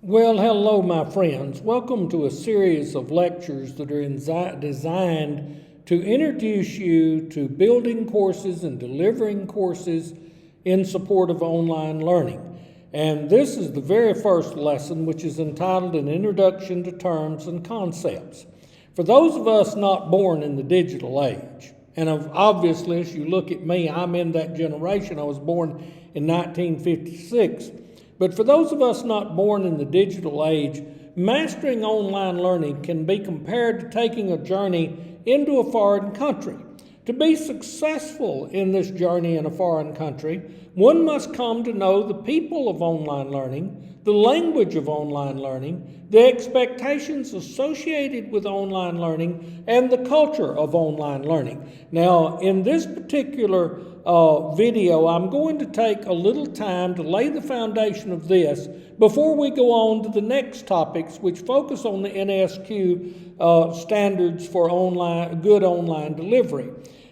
Well, hello, my friends. Welcome to a series of lectures that are designed to introduce you to building courses and delivering courses in support of online learning. And this is the very first lesson, which is entitled An Introduction to Terms and Concepts. For those of us not born in the digital age, and obviously, as you look at me, I'm in that generation. I was born in 1956. But for those of us not born in the digital age, mastering online learning can be compared to taking a journey into a foreign country. To be successful in this journey in a foreign country, one must come to know the people of online learning, the language of online learning, the expectations associated with online learning, and the culture of online learning. Now, in this particular video, I'm going to take a little time to lay the foundation of this before we go on to the next topics, which focus on the NSQ standards for good online delivery.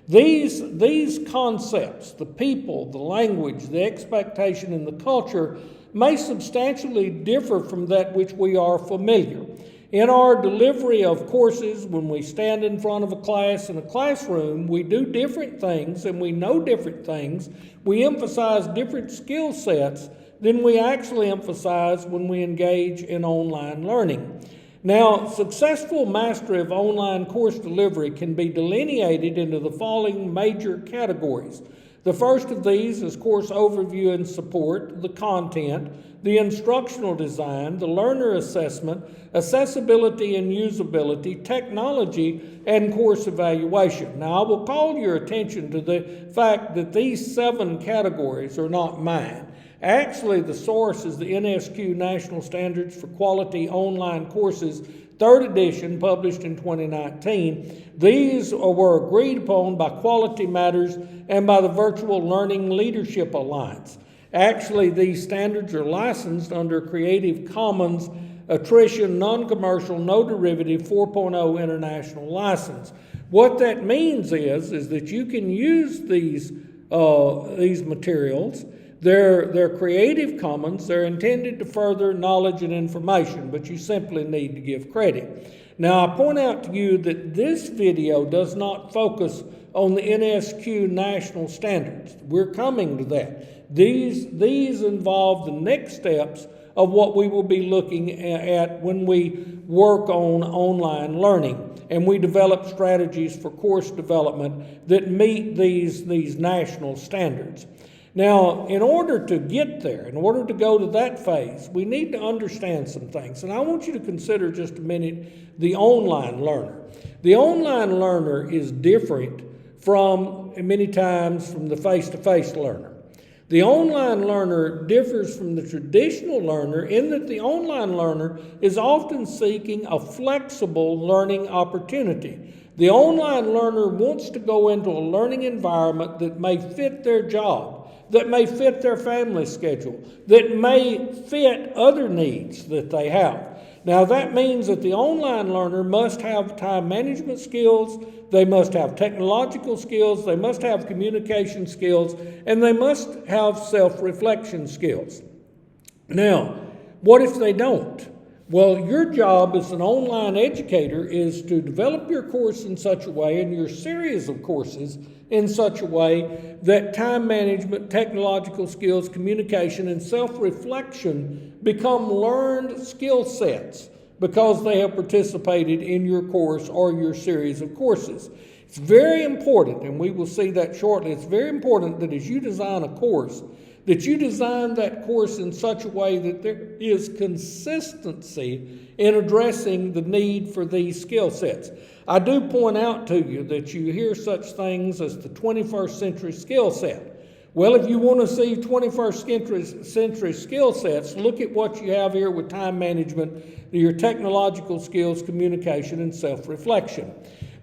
These concepts, the people, the language, the expectation, and the culture, may substantially differ from that which we are familiar. In our delivery of courses, when we stand in front of a class in a classroom, we do different things and we know different things. We emphasize different skill sets than we actually emphasize when we engage in online learning. Now, successful mastery of online course delivery can be delineated into the following major categories. The first of these is course overview and support, the content, the instructional design, the learner assessment, accessibility and usability, technology, and course evaluation. Now, I will call your attention to the fact that these 7 categories are not mine. Actually, the source is the NSQ National Standards for Quality Online Courses, 3rd edition, published in 2019. These were agreed upon by Quality Matters and by the Virtual Learning Leadership Alliance. Actually, these standards are licensed under Creative Commons Attribution, Non-Commercial, No Derivative 4.0 International License. What that means is that you can use these materials. They're Creative Commons. They're intended to further knowledge and information, but you simply need to give credit. Now, I point out to you that this video does not focus on the NSQ National Standards. We're coming to that. These involve the next steps of what we will be looking at when we work on online learning, and we develop strategies for course development that meet these national standards. Now, in order to get there, in order to go to that phase, we need to understand some things. And I want you to consider just a minute the online learner. The online learner is different many times from the face-to-face learner. The online learner differs from the traditional learner in that the online learner is often seeking a flexible learning opportunity. The online learner wants to go into a learning environment that may fit their job, that may fit their family schedule, that may fit other needs that they have. Now, that means that the online learner must have time management skills, they must have technological skills, they must have communication skills, and they must have self-reflection skills. Now, what if they don't? Well, your job as an online educator is to develop your course in such a way, and your series of courses in such a way, that time management, technological skills, communication, and self-reflection become learned skill sets because they have participated in your course or your series of courses. It's very important, and we will see that shortly, it's very important that as you design a course, that you design that course in such a way that there is consistency in addressing the need for these skill sets. I do point out to you that you hear such things as the 21st century skill set. Well, if you want to see 21st century skill sets, look at what you have here with time management, your technological skills, communication, and self-reflection.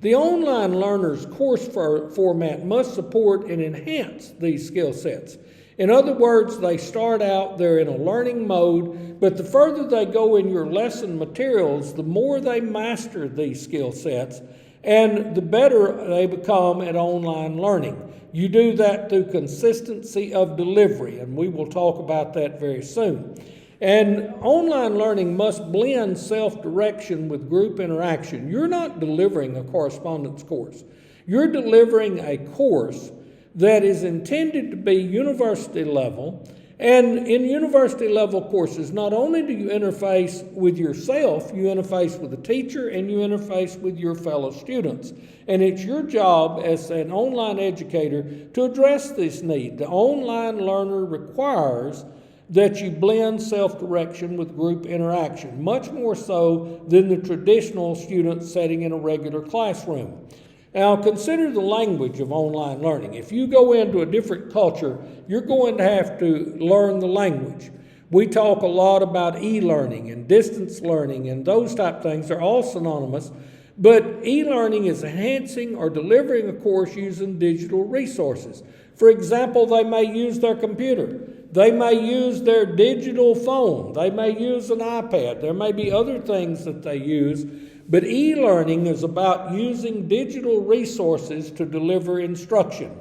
The online learner's course format must support and enhance these skill sets. In other words, they start out, they're in a learning mode, but the further they go in your lesson materials, the more they master these skill sets, and the better they become at online learning. You do that through consistency of delivery, and we will talk about that very soon. And online learning must blend self-direction with group interaction. You're not delivering a correspondence course. You're delivering a course that is intended to be university level. And in university level courses, not only do you interface with yourself, you interface with the teacher and you interface with your fellow students. And it's your job as an online educator to address this need. The online learner requires that you blend self-direction with group interaction, much more so than the traditional student setting in a regular classroom. Now, consider the language of online learning. If you go into a different culture, you're going to have to learn the language. We talk a lot about e-learning and distance learning and those type of things. They're all synonymous. But e-learning is enhancing or delivering a course using digital resources. For example, they may use their computer. They may use their digital phone. They may use an iPad. There may be other things that they use. But e-learning is about using digital resources to deliver instruction.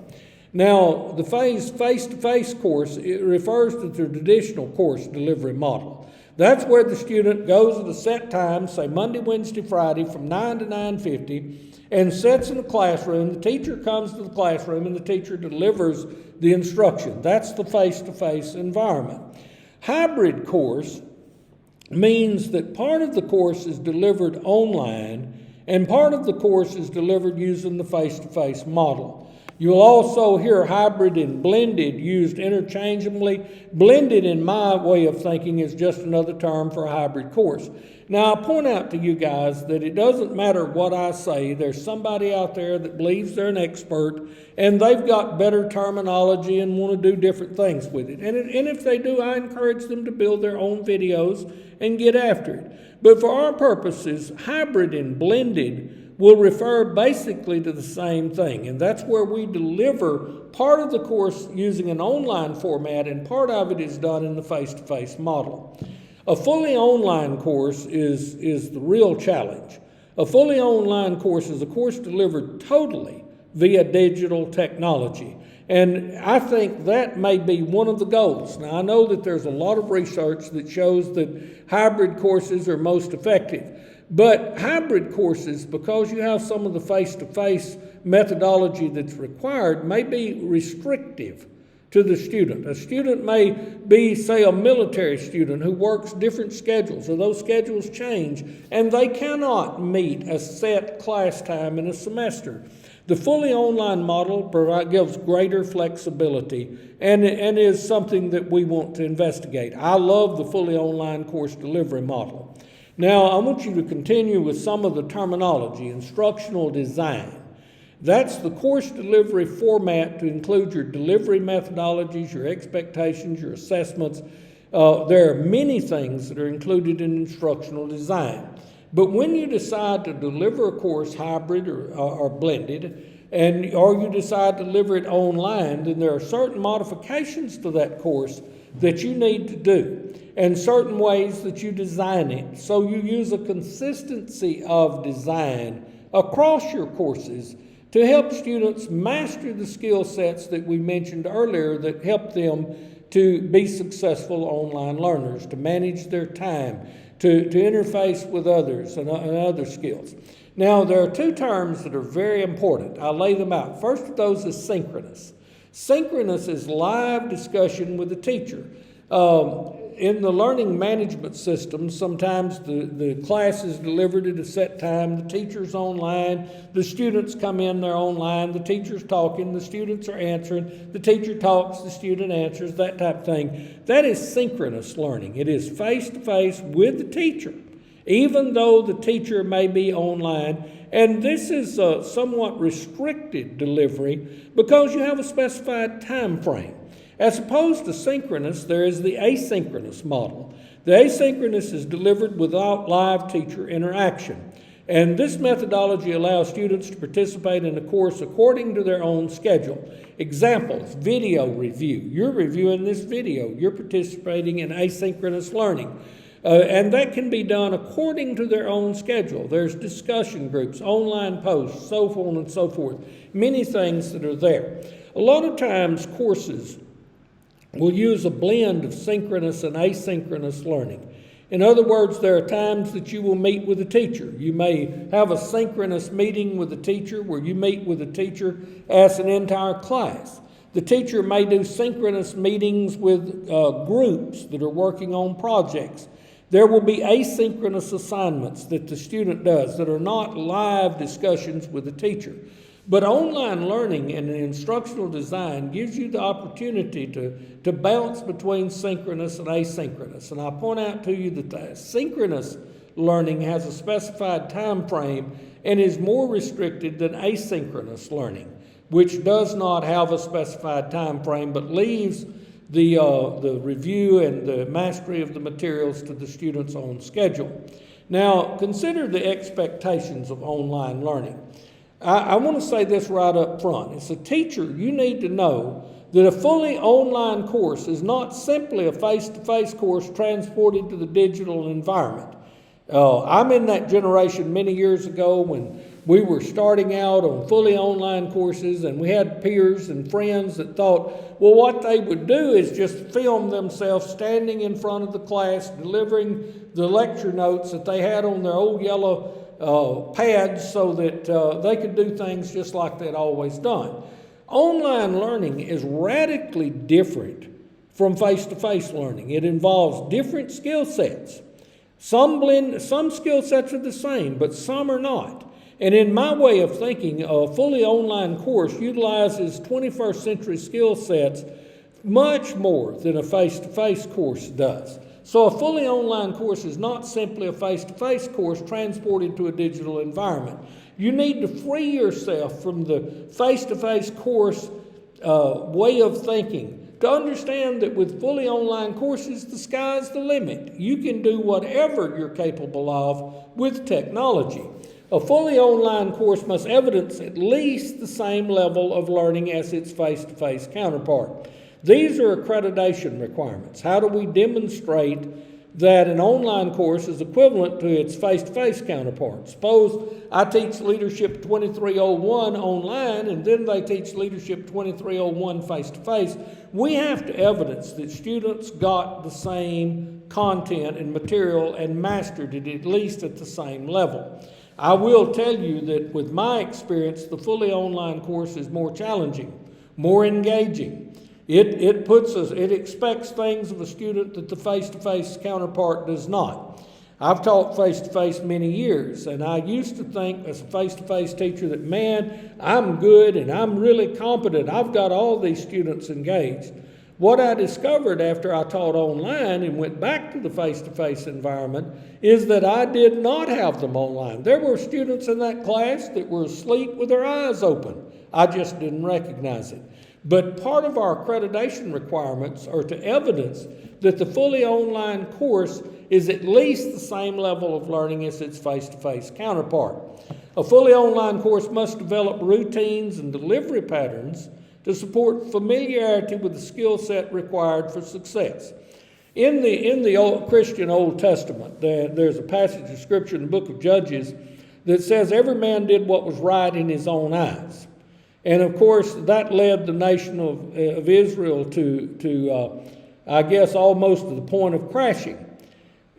Now, the face-to-face course, it refers to the traditional course delivery model. That's where the student goes at a set time, say Monday, Wednesday, Friday, from 9 to 9:50, and sits in the classroom. The teacher comes to the classroom, and the teacher delivers the instruction. That's the face-to-face environment. Hybrid course means that part of the course is delivered online and part of the course is delivered using the face-to-face model. You'll also hear hybrid and blended used interchangeably. Blended, in my way of thinking, is just another term for a hybrid course. Now, I point out to you guys that it doesn't matter what I say. There's somebody out there that believes they're an expert and they've got better terminology and want to do different things with it. And if they do, I encourage them to build their own videos and get after it. But for our purposes, hybrid and blended will refer basically to the same thing. And that's where we deliver part of the course using an online format and part of it is done in the face-to-face model. A fully online course is the real challenge. A fully online course is a course delivered totally via digital technology. And I think that may be one of the goals. Now, I know that there's a lot of research that shows that hybrid courses are most effective. But hybrid courses, because you have some of the face-to-face methodology that's required, may be restrictive to the student. A student may be, say, a military student who works different schedules, or those schedules change, and they cannot meet a set class time in a semester. The fully online model gives greater flexibility and is something that we want to investigate. I love the fully online course delivery model. Now, I want you to continue with some of the terminology. Instructional design. That's the course delivery format to include your delivery methodologies, your expectations, your assessments. There are many things that are included in instructional design. But when you decide to deliver a course hybrid or blended, or you decide to deliver it online, then there are certain modifications to that course that you need to do, and certain ways that you design it. So you use a consistency of design across your courses to help students master the skill sets that we mentioned earlier that help them to be successful online learners, to manage their time, to interface with others and other skills. Now, there are two terms that are very important. I'll lay them out. First of those is synchronous. Synchronous is live discussion with the teacher. In the learning management system, sometimes the class is delivered at a set time, the teacher's online, the students come in, they're online, the teacher's talking, the students are answering, the teacher talks, the student answers, that type of thing. That is synchronous learning. It is face-to-face with the teacher, even though the teacher may be online. And this is a somewhat restricted delivery because you have a specified time frame. As opposed to synchronous, there is the asynchronous model. The asynchronous is delivered without live teacher interaction. And this methodology allows students to participate in a course according to their own schedule. Examples, video review. You're reviewing this video. You're participating in asynchronous learning. And that can be done according to their own schedule. There's discussion groups, online posts, so on and so forth. Many things that are there. A lot of times courses will use a blend of synchronous and asynchronous learning. In other words, there are times that you will meet with a teacher. You may have a synchronous meeting with a teacher where you meet with a teacher as an entire class. The teacher may do synchronous meetings with groups that are working on projects. There will be asynchronous assignments that the student does that are not live discussions with the teacher. But online learning and instructional design gives you the opportunity to bounce between synchronous and asynchronous. And I point out to you that the synchronous learning has a specified time frame and is more restricted than asynchronous learning, which does not have a specified time frame but leaves the review and the mastery of the materials to the student's own schedule. Now, consider the expectations of online learning. I want to say this right up front. As a teacher, you need to know that a fully online course is not simply a face-to-face course transported to the digital environment. I'm in that generation many years ago when we were starting out on fully online courses, and we had peers and friends that thought, well, what they would do is just film themselves standing in front of the class, delivering the lecture notes that they had on their old yellow pads so that they could do things just like they'd always done. Online learning is radically different from face-to-face learning. It involves different skill sets. Some skill sets are the same, but some are not. And in my way of thinking, a fully online course utilizes 21st century skill sets much more than a face-to-face course does. So a fully online course is not simply a face-to-face course transported to a digital environment. You need to free yourself from the face-to-face course way of thinking to understand that with fully online courses, the sky's the limit. You can do whatever you're capable of with technology. A fully online course must evidence at least the same level of learning as its face-to-face counterpart. These are accreditation requirements. How do we demonstrate that an online course is equivalent to its face-to-face counterpart? Suppose I teach Leadership 2301 online and then they teach Leadership 2301 face-to-face. We have to evidence that students got the same content and material and mastered it at least at the same level. I will tell you that with my experience, the fully online course is more challenging, more engaging. It expects things of a student that the face-to-face counterpart does not. I've taught face-to-face many years, and I used to think as a face-to-face teacher that, man, I'm good and I'm really competent. I've got all these students engaged. What I discovered after I taught online and went back to the face-to-face environment is that I did not have them online. There were students in that class that were asleep with their eyes open. I just didn't recognize it. But part of our accreditation requirements are to evidence that the fully online course is at least the same level of learning as its face-to-face counterpart. A fully online course must develop routines and delivery patterns to support familiarity with the skill set required for success. In the old Christian Old Testament, there's a passage of Scripture in the book of Judges that says every man did what was right in his own eyes. And of course, that led the nation of Israel to I guess, almost to the point of crashing.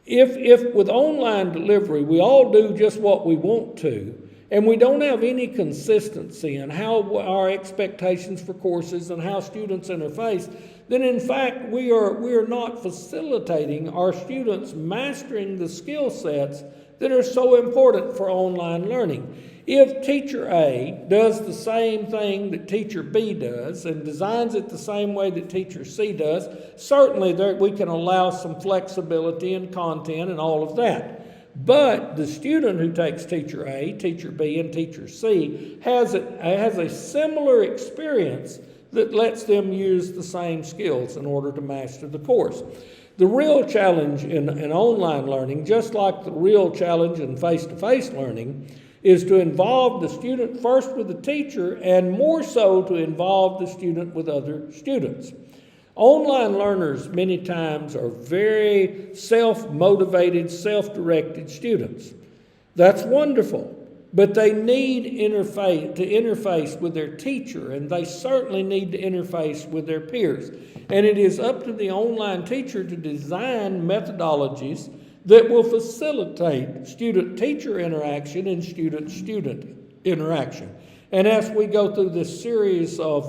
If with online delivery we all do just what we want to, and we don't have any consistency in how our expectations for courses and how students interface, then in fact we are not facilitating our students mastering the skill sets that are so important for online learning. If teacher A does the same thing that teacher B does and designs it the same way that teacher C does, certainly we can allow some flexibility in content and all of that. But the student who takes teacher A, teacher B, and teacher C has a similar experience that lets them use the same skills in order to master the course. The real challenge in online learning, just like the real challenge in face-to-face learning, is to involve the student first with the teacher and more so to involve the student with other students. Online learners many times are very self-motivated, self-directed students. That's wonderful. but they need to interface with their teacher, and they certainly need to interface with their peers. And it is up to the online teacher to design methodologies that will facilitate student-teacher interaction and student-student interaction. And as we go through this series of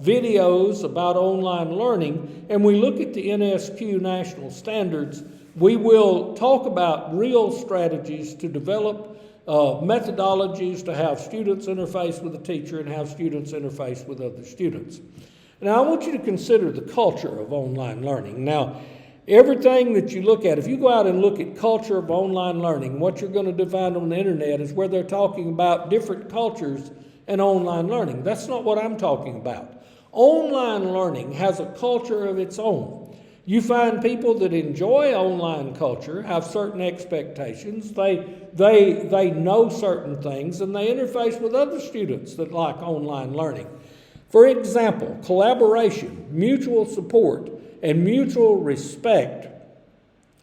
videos about online learning, and we look at the NSQ National Standards, we will talk about real strategies to develop methodologies to have students interface with the teacher and have students interface with other students. Now, I want you to consider the culture of online learning. Now, everything that you look at, if you go out and look at culture of online learning, what you're going to find on the internet is where they're talking about different cultures and online learning. That's not what I'm talking about. Online learning has a culture of its own. You find people that enjoy online culture, have certain expectations, they know certain things, and they interface with other students that like online learning. For example, collaboration, mutual support, and mutual respect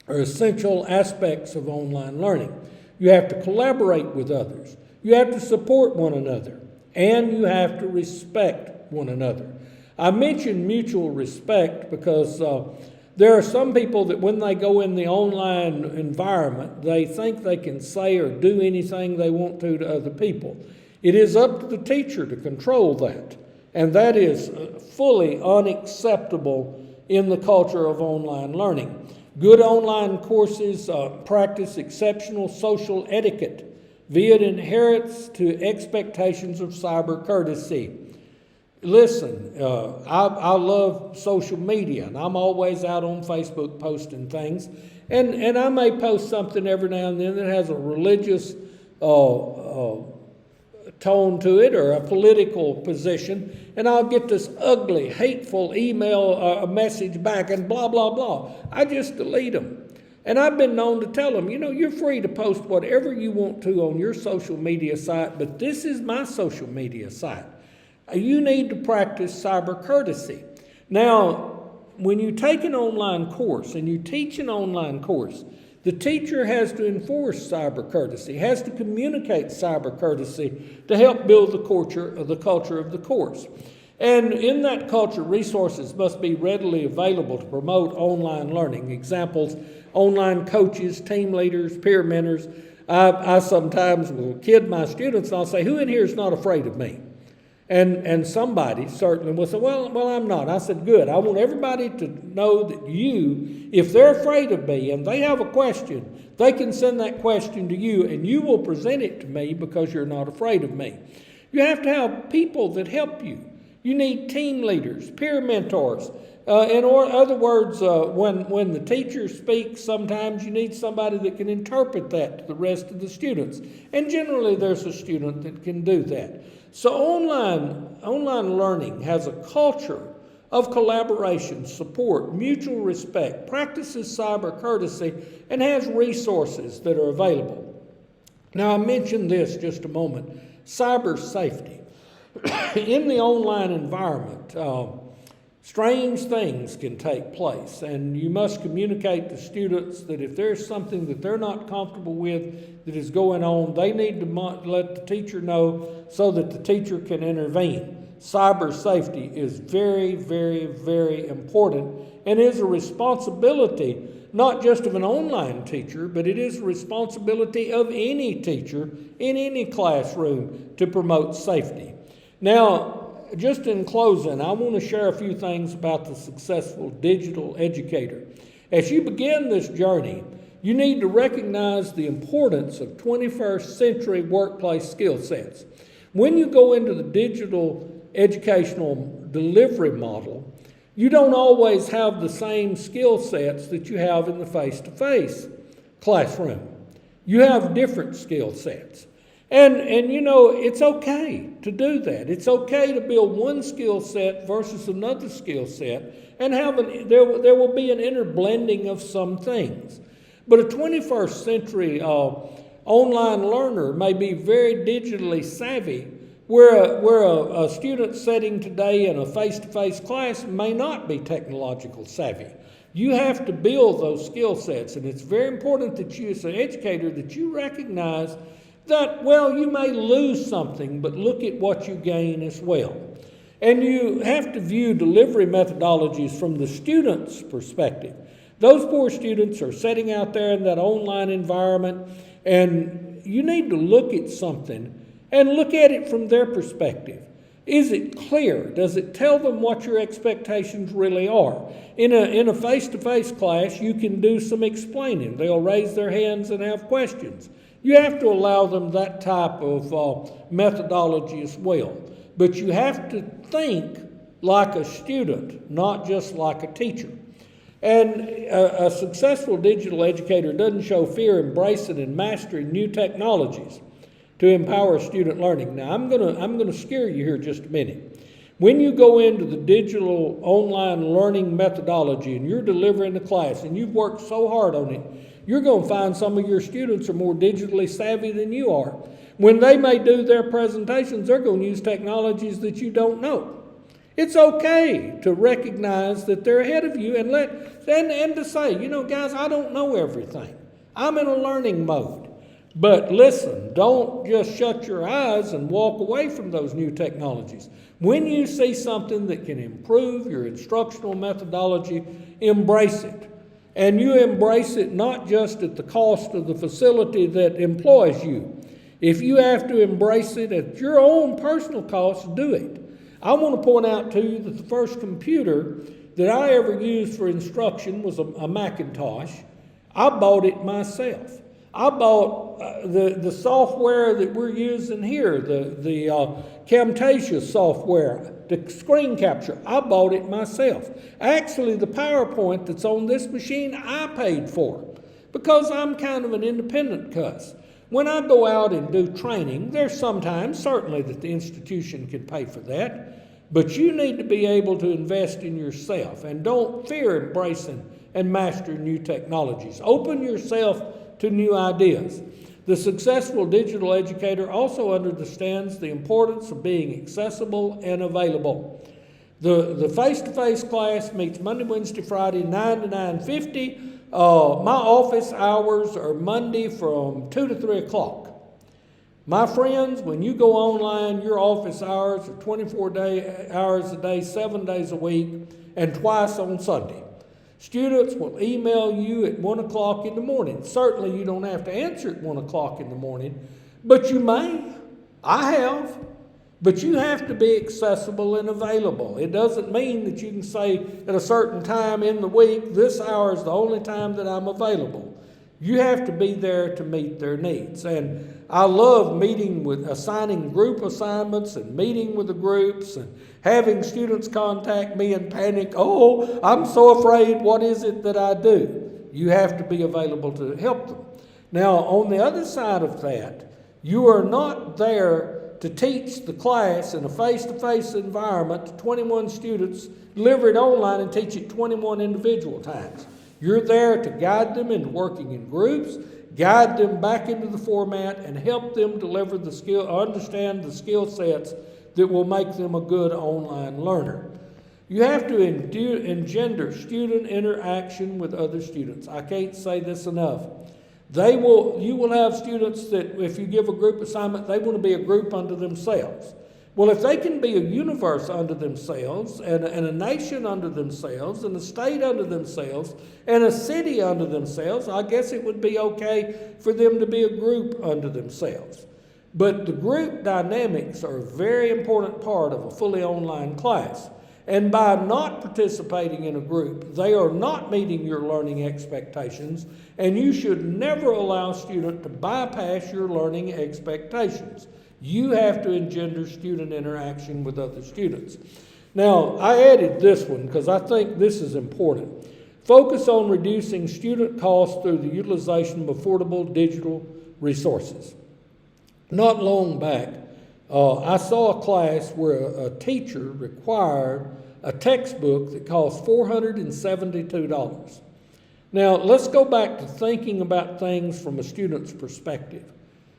are essential aspects of online learning. You have to collaborate with others. You have to support one another, and you have to respect one another. I mentioned mutual respect because there are some people that when they go in the online environment, they think they can say or do anything they want to other people. It is up to the teacher to control that, and that is fully unacceptable in the culture of online learning. Good online courses practice exceptional social etiquette via adherence to expectations of cyber courtesy. Listen, I love social media, and I'm always out on Facebook posting things, and I may post something every now and then that has a religious tone to it or a political position, and I'll get this ugly, hateful email message back and blah, blah, blah. I just delete them. And I've been known to tell them, you're free to post whatever you want to on your social media site, but this is my social media site. You need to practice cyber courtesy. Now, when you take an online course and you teach an online course, the teacher has to enforce cyber courtesy, has to communicate cyber courtesy to help build the culture of the course. And in that culture, resources must be readily available to promote online learning. Examples, online coaches, team leaders, peer mentors. I sometimes will kid my students and I'll say, who in here is not afraid of me? And somebody certainly will say, well, I'm not. I said, good. I want everybody to know that if they're afraid of me and they have a question, they can send that question to you and you will present it to me because you're not afraid of me. You have to have people that help you. You need team leaders, peer mentors. In other words, when the teacher speaks, sometimes you need somebody that can interpret that to the rest of the students. And generally, there's a student that can do that. So online learning has a culture of collaboration, support, mutual respect, practices cyber courtesy, and has resources that are available. Now, I mentioned this just a moment, cyber safety. In the online environment, strange things can take place, and you must communicate to students that if there's something that they're not comfortable with that is going on, they need to let the teacher know so that the teacher can intervene. Cyber safety is very, very, very important and is a responsibility not just of an online teacher, but it is a responsibility of any teacher in any classroom to promote safety. Now, just in closing, I want to share a few things about the successful digital educator. As you begin this journey, you need to recognize the importance of 21st century workplace skill sets. When you go into the digital educational delivery model, you don't always have the same skill sets that you have in the face-to-face classroom. You have different skill sets. And it's okay to do that. It's okay to build one skill set versus another skill set and there will be an inter-blending of some things. But a 21st century online learner may be very digitally savvy, where a student sitting today in a face-to-face class may not be technological savvy. You have to build those skill sets, and it's very important that you, as an educator, that you recognize that, well, you may lose something, but look at what you gain as well. And you have to view delivery methodologies from the student's perspective. Those poor students are sitting out there in that online environment, and you need to look at something and look at it from their perspective. Is it clear? Does it tell them what your expectations really are? In a face-to-face class, you can do some explaining. They'll raise their hands and have questions. You have to allow them that type of methodology as well. But you have to think like a student, not just like a teacher. And a successful digital educator doesn't show fear embracing and mastering new technologies to empower student learning. Now, I'm gonna scare you here just a minute. When you go into the digital online learning methodology and you're delivering the class and you've worked so hard on it, you're going to find some of your students are more digitally savvy than you are. When they may do their presentations, they're going to use technologies that you don't know. It's okay to recognize that they're ahead of you and to say, you know, guys, I don't know everything. I'm in a learning mode. But listen, don't just shut your eyes and walk away from those new technologies. When you see something that can improve your instructional methodology, embrace it. And you embrace it not just at the cost of the facility that employs you. If you have to embrace it at your own personal cost, do it. I want to point out to you that the first computer that I ever used for instruction was a Macintosh. I bought it myself. I bought the software that we're using here, the Camtasia software, the screen capture. I bought it myself. Actually, the PowerPoint that's on this machine, I paid for because I'm kind of an independent cuss. When I go out and do training, there's sometimes, certainly, that the institution can pay for that, but you need to be able to invest in yourself and don't fear embracing and mastering new technologies. Open yourself to new ideas. The successful digital educator also understands the importance of being accessible and available. The face-to-face class meets Monday, Wednesday, Friday, 9 to 9:50. My office hours are Monday from 2 to 3 o'clock. My friends, when you go online, your office hours are 24 hours a day, 7 days a week, and twice on Sunday. Students will email you at 1 o'clock in the morning. Certainly you don't have to answer at 1 o'clock in the morning, but you may. I have. But you have to be accessible and available. It doesn't mean that you can say at a certain time in the week, this hour is the only time that I'm available. You have to be there to meet their needs. And I love assigning group assignments and meeting with the groups and having students contact me and panic, oh, I'm so afraid, what is it that I do? You have to be available to help them. Now, on the other side of that, you are not there to teach the class in a face-to-face environment to 21 students, deliver it online and teach it 21 individual times. You're there to guide them into working in groups, guide them back into the format, and help them deliver understand the skill sets that will make them a good online learner. You have to engender student interaction with other students. I can't say this enough. You will have students that if you give a group assignment, they want to be a group unto themselves. Well, if they can be a universe unto themselves and a nation unto themselves and a state unto themselves and a city unto themselves, I guess it would be okay for them to be a group unto themselves. But the group dynamics are a very important part of a fully online class. And by not participating in a group, they are not meeting your learning expectations, and you should never allow a student to bypass your learning expectations. You have to engender student interaction with other students. Now, I added this one because I think this is important. Focus on reducing student costs through the utilization of affordable digital resources. Not long back, I saw a class where a teacher required a textbook that cost $472. Now, let's go back to thinking about things from a student's perspective.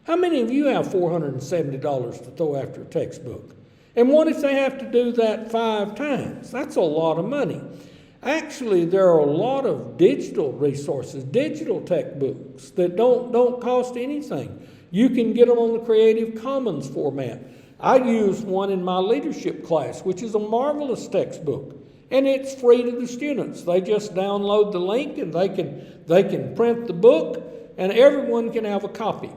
How many of you have $470 to throw after a textbook? And what if they have to do that 5 times? That's a lot of money. Actually, there are a lot of digital resources, digital textbooks that don't cost anything. You can get them on the Creative Commons format. I use one in my leadership class, which is a marvelous textbook, and it's free to the students. They just download the link and they can print the book, and everyone can have a copy.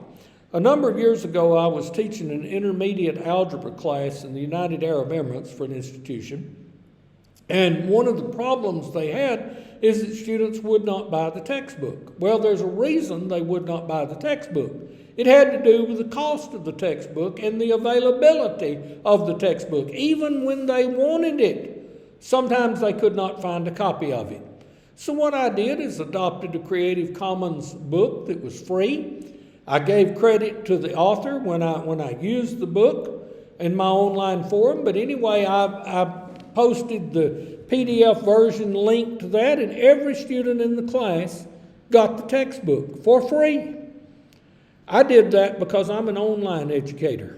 A number of years ago, I was teaching an intermediate algebra class in the United Arab Emirates for an institution, and one of the problems they had is that students would not buy the textbook. Well, there's a reason they would not buy the textbook. It had to do with the cost of the textbook and the availability of the textbook. Even when they wanted it, sometimes they could not find a copy of it. So what I did is adopted a Creative Commons book that was free. I gave credit to the author when I used the book in my online forum, but anyway, I posted the PDF version link to that, and every student in the class got the textbook for free. I did that because I'm an online educator,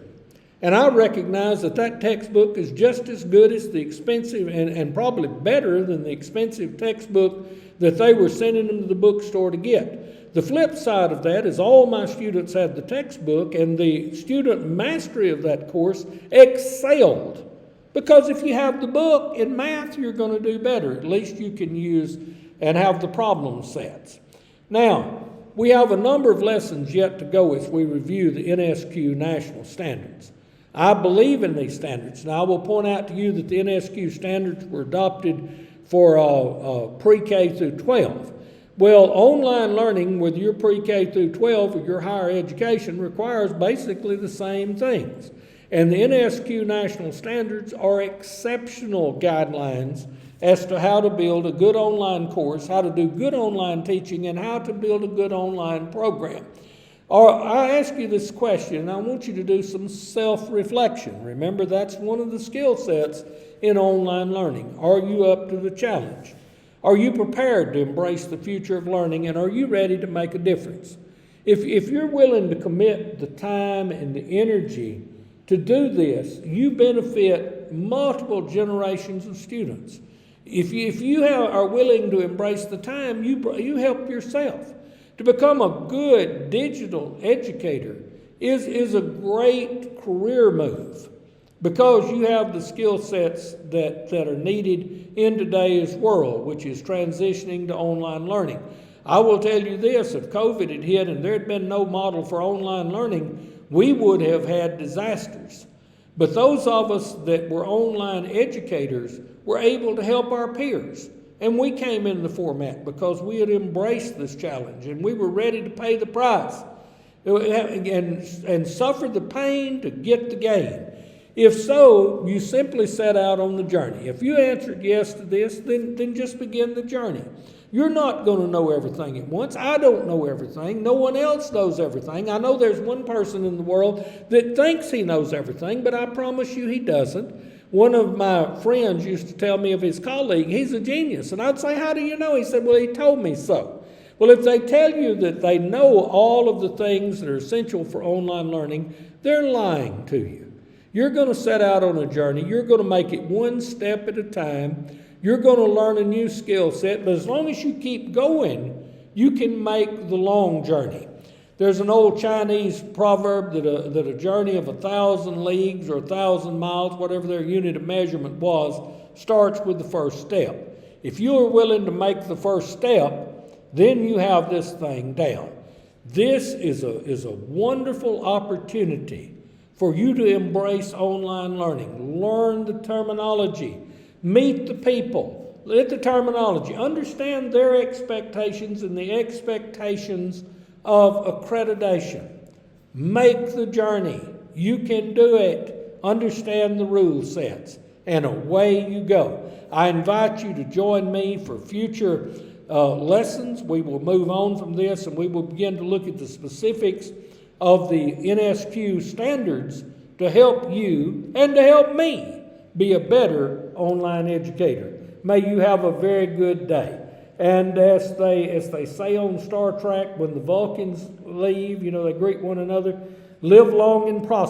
and I recognize that textbook is just as good as the expensive, and probably better than the expensive textbook that they were sending them to the bookstore to get. The flip side of that is all my students had the textbook, and the student mastery of that course excelled. Because if you have the book in math, you're going to do better. At least you can use and have the problem sets. Now, we have a number of lessons yet to go as we review the NSQ National Standards. I believe in these standards. Now, I will point out to you that the NSQ Standards were adopted for pre-K through 12. Well, online learning, whether you're pre-K through 12 or your higher education, requires basically the same things. And the NSQ National Standards are exceptional guidelines as to how to build a good online course, how to do good online teaching, and how to build a good online program. I ask you this question, and I want you to do some self-reflection. Remember, that's one of the skill sets in online learning. Are you up to the challenge? Are you prepared to embrace the future of learning, and are you ready to make a difference? If you're willing to commit the time and the energy to do this, you benefit multiple generations of students. If you are willing to embrace the time, you help yourself. To become a good digital educator is a great career move because you have the skill sets that are needed in today's world, which is transitioning to online learning. I will tell you this, if COVID had hit and there had been no model for online learning, we would have had disasters. But those of us that were online educators were able to help our peers. And we came in the format because we had embraced this challenge and we were ready to pay the price and suffer the pain to get the gain. If so, you simply set out on the journey. If you answered yes to this, then just begin the journey. You're not going to know everything at once. I don't know everything. No one else knows everything. I know there's one person in the world that thinks he knows everything, but I promise you he doesn't. One of my friends used to tell me of his colleague, he's a genius. And I'd say, how do you know? He said, well, he told me so. Well, if they tell you that they know all of the things that are essential for online learning, they're lying to you. You're going to set out on a journey. You're going to make it one step at a time. You're going to learn a new skill set, but as long as you keep going, you can make the long journey. There's an old Chinese proverb that a journey of 1,000 leagues or 1,000 miles, whatever their unit of measurement was, starts with the first step. If you are willing to make the first step, then you have this thing down. This is a wonderful opportunity for you to embrace online learning. Learn the terminology. Meet the people. Let the terminology. Understand their expectations and the expectations of accreditation. Make the journey. You can do it. Understand the rule sets. And away you go. I invite you to join me for future lessons. We will move on from this and we will begin to look at the specifics of the NSQ standards to help you and to help me be a better online educator. May you have a very good day. And as they say on Star Trek, when the Vulcans leave, they greet one another, live long and prosper.